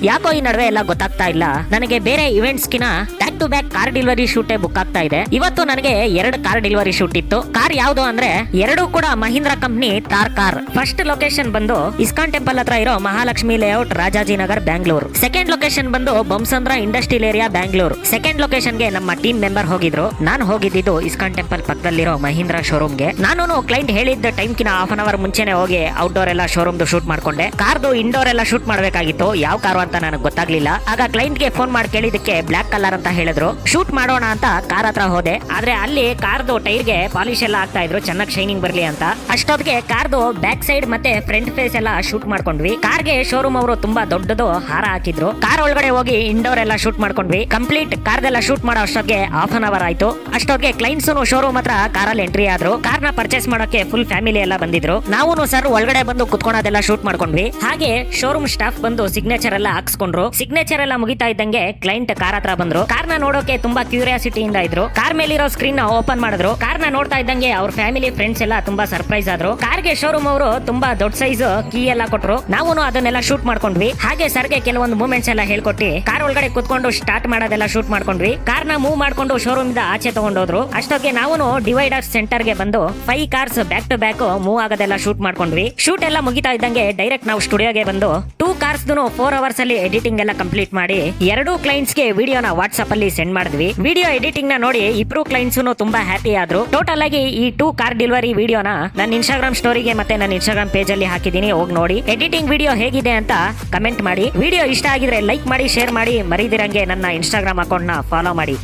ಯಾಕೋ ಈ ನಡುವೆ ಎಲ್ಲ ಗೊತ್ತಾಗ್ತಾ ಇಲ್ಲ. ನನಗೆ ಬೇರೆ ಇವೆಂಟ್ಸ್ ಕಿನ back to back car delivery ಶೂಟೇ ಬುಕ್ ಆಗ್ತಾ ಇದೆ. ಇವತ್ತು ನನಗೆ 2 ಕಾರ್ ಡೆಲಿವರಿ ಶೂಟ್ ಇತ್ತು. ಕಾರ್ ಯಾವ್ದು ಅಂದ್ರೆ ಎರಡೂ ಕೂಡ Mahindra company Thar car. First location ಬಂದು ಇಸ್ಕಾನ್ ಟೆಂಪಲ್ ಹತ್ರ ಇರೋ Mahalakshmi layout, Rajajinagar, Bangalore. Second location ಬಂದು Bommasandra industrial area, Bangalore. Second location ಗೆ ನಮ್ಮ ಟೀಮ್ ಮೆಂಬರ್ ಹೋಗಿದ್ರು. ನಾನು ಹೋಗಿದ್ದು ಇಸ್ಕಾನ್ ಟೆಂಪಲ್ ಪಕ್ಕದಲ್ಲಿರೋ ಮಹೀಂದ್ರಾ ಶೋರೂಮ್ ಗೆ. ನಾನು ಕ್ಲೈಂಟ್ ಹೇಳಿದ್ದ ಟೈಮ್ ಕಿನ ಹಾಫ್ ಅನ್ ಅವರ್ ಮುಂಚೆನೆ ಹೋಗಿ ಔಟ್ಡೋರ್ ಎಲ್ಲ ಶೋರೂಮ್ ಶೂಟ್ ಮಾಡ್ಕೊಂಡೆ. ಕಾರ್ದು ಇಂಡೋರ್ ಎಲ್ಲ ಶೂಟ್ ಮಾಡಬೇಕಾಗಿತ್ತು. ಯಾವ ಕಾರು ಅಂತ ನನಗೆ ಗೊತ್ತಾಗ್ಲಿಲ್ಲ. ಆಗ ಕ್ಲೈಂಟ್ ಗೆ ಫೋನ್ ಮಾಡಿ ಕೇಳಿದಕ್ಕೆ ಬ್ಲಾಕ್ ಕಲರ್ ಅಂತ ಹೇಳಿದ್ರು. ಶೂಟ್ ಮಾಡೋಣ ಅಂತ ಕಾರ್ ಹತ್ರ ಹೋದೆ. ಆದ್ರೆ ಅಲ್ಲಿ ಕಾರ್ದು ಟೈರ್ ಗೆ ಪಾಲಿಶ್ ಎಲ್ಲ ಆಗ್ತಾ ಇದ್ರು, ಚೆನ್ನಾಗಿ ಶೈನಿಂಗ್ ಬರ್ಲಿ ಅಂತ. ಅಷ್ಟೊತ್ತಿಗೆ ಕಾರ್ದು ಬ್ಯಾಕ್ ಸೈಡ್ ಮತ್ತೆ ಫ್ರಂಟ್ ಫೇಸ್ ಎಲ್ಲ ಶೂಟ್ ಮಾಡ್ಕೊಂಡ್ವಿ. ಕಾರ್ಗೆ ಶೋರೂಮ್ ಅವರು ತುಂಬಾ ದೊಡ್ಡದು ಹಾರ ಹಾಕಿದ್ರು. ಕಾರ್ ಒಳಗಡೆ ಹೋಗಿ ಇಂಡೋರ್ ಎಲ್ಲ ಶೂಟ್ ಮಾಡ್ಕೊಂಡ್ವಿ. ಕಂಪ್ಲೀಟ್ ಕಾರ್ದೆಲ್ಲ ಶೂಟ್ ಮಾಡೋ ಅಷ್ಟೊತ್ತಿಗೆ ಹಾಫ್ ಅನ್ ಅವರ್ ಆಯ್ತು. ಅಷ್ಟೊತ್ತಿಗೆ ಕ್ಲೈಂಟ್ಸ್ ಶೋರೂಮ್ ಹತ್ರ ಕಾರಲ್ಲಿ ಎಂಟ್ರಿ ಆದ್ರು. ಕಾರ್ನ ಪರ್ಚೇಸ್ ಮಾಡೋಕೆ ಫುಲ್ ಫ್ಯಾಮಿಲಿ ಎಲ್ಲ ಬಂದಿದ್ರು. ನಾವು ಸರ್ ಒಳಗಡೆ ಬಂದು ಕುತ್ಕೊಳ್ಳೋದೆಲ್ಲ ಶೂಟ್ ಮಾಡ್ಕೊಂಡ್ವಿ. ಹಾಗೆ ಶೋರೂಮ್ ಸ್ಟಾಫ್ ಬಂದು ಸಿಗ್ನೇಚರ್ ಎಲ್ಲ ಹಾಕ್ಸ್ಕೊಂಡ್ರು. ಸಿಗ್ನೇಚರ್ ಎಲ್ಲ ಮುಗಿತಾ ಇದ್ದಂಗೆ ಕ್ಲೈಂಟ್ ಕಾರ್ ಹತ್ರ ಬಂದ್ರು. ಕಾರ್ನ ನೋಡೋಕೆ ತುಂಬಾ ಕ್ಯೂರಿಯಾಸಿಟಿ ಇಂದ ಇದ್ರು. ಕಾರ್ ಮೇಲಿರೋ ಸ್ಕ್ರೀನ್ ನ ಓಪನ್ ಮಾಡಿದ್ರು. ಕಾರ್ನ ನೋಡ್ತಾ ಇದ್ದಂಗೆ ಅವ್ರ ಫ್ಯಾಮಿಲಿ ಫ್ರೆಂಡ್ಸ್ ಎಲ್ಲ ತುಂಬಾ ಸರ್ಪ್ರೈಸ್ ಆದ್ರು. ಕಾರ್ಗೆ ಶೋರೂಮ್ ಅವರು ತುಂಬಾ ದೊಡ್ಡ ಸೈಜ್ ಕೀ ಎಲ್ಲ ಕೊಟ್ರು. ನಾವು ಅದನ್ನೆಲ್ಲ ಶೂಟ್ ಮಾಡ್ಕೊಂಡ್ವಿ. ಹಾಗೆ ಸರ್ಗೆ ಕೆಲವೊಂದು ಮೂವ್ಮೆಂಟ್ಸ್ ಎಲ್ಲ ಹೇಳ್ಕೊಟ್ಟಿ ಕಾರ್ ಒಳಗಡೆ ಕುತ್ಕೊಂಡು ಸ್ಟಾರ್ಟ್ ಮಾಡೋದೆಲ್ಲ ಶೂಟ್ ಮಾಡ್ಕೊಂಡ್ವಿ. ಕಾರ್ನ ಮೂವ್ ಮಾಡ್ಕೊಂಡು ಶೋರೂಮ್ ಇಂದ ಆಚೆ ತಗೊಂಡೋದ್ರು. ಅಷ್ಟೊತ್ತಿಗೆ ನಾವು ಡಿವೈಡರ್ ಸೆಂಟರ್ ಗೆ ಬಂದು 5 cars back to back move ಆಗೋದೆಲ್ಲ ಶೂಟ್ ಮಾಡ್ಕೊಂಡ್ವಿ. ಶೂಟ್ ಎಲ್ಲ ಮುಗಿತಾ ಇದ್ದಂಗೆ ಡೈರೆಕ್ಟ್ ನಾವು ಸ್ಟುಡಿಯೋಗೆ ಬಂದು 2 ಕಾರ್ಸ್ 4 ಅವರ್ಸ್ ಅಲ್ಲಿ ಎಡಿಟಿಂಗ್ ಎಲ್ಲ ಕಂಪ್ಲೀಟ್ ಮಾಡಿ 2 ಕ್ಲೈಂಟ್ಸ್ ಗೆ ವಿಡಿಯೋನ ವಾಟ್ಸ್ಆಪ್ ಅಲ್ಲಿ ಸೆಂಡ್ ಮಾಡಿದ್ವಿ. ವಿಡಿಯೋ ಎಡಿಟಿಂಗ್ ನ ನೋಡಿ ಇಬ್ರು ಕ್ಲೈಂಟ್ಸ್ ತುಂಬಾ ಹ್ಯಾಪಿ ಆದ್ರು. ಟೋಟಲ್ ಆಗಿ ಈ 2 ಕಾರ್ ಡೆಲಿವರಿ ವಿಡಿಯೋನ ನನ್ನ ಇನ್ಸ್ಟಾಗ್ರಾಮ್ ಸ್ಟೋರಿಗೆ ಮತ್ತೆ ನನ್ನ ಇನ್ಸ್ಟಾಗ್ರಾಮ್ ಪೇಜ್ ಅಲ್ಲಿ ಹಾಕಿದೀನಿ. ಹೋಗಿ ನೋಡಿ. ಎಡಿಟಿಂಗ್ ವಿಡಿಯೋ ಹೇಗಿದೆ ಅಂತ ಕಮೆಂಟ್ ಮಾಡಿ. ವಿಡಿಯೋ ಇಷ್ಟ ಆಗಿದ್ರೆ ಲೈಕ್ ಮಾಡಿ, ಶೇರ್ ಮಾಡಿ. ಮರಿದಿರಂಗೆ ನನ್ನ ಇನ್ಸ್ಟಾಗ್ರಾಮ್ ಅಕೌಂಟ್ ನ ಫಾಲೋ ಮಾಡಿ.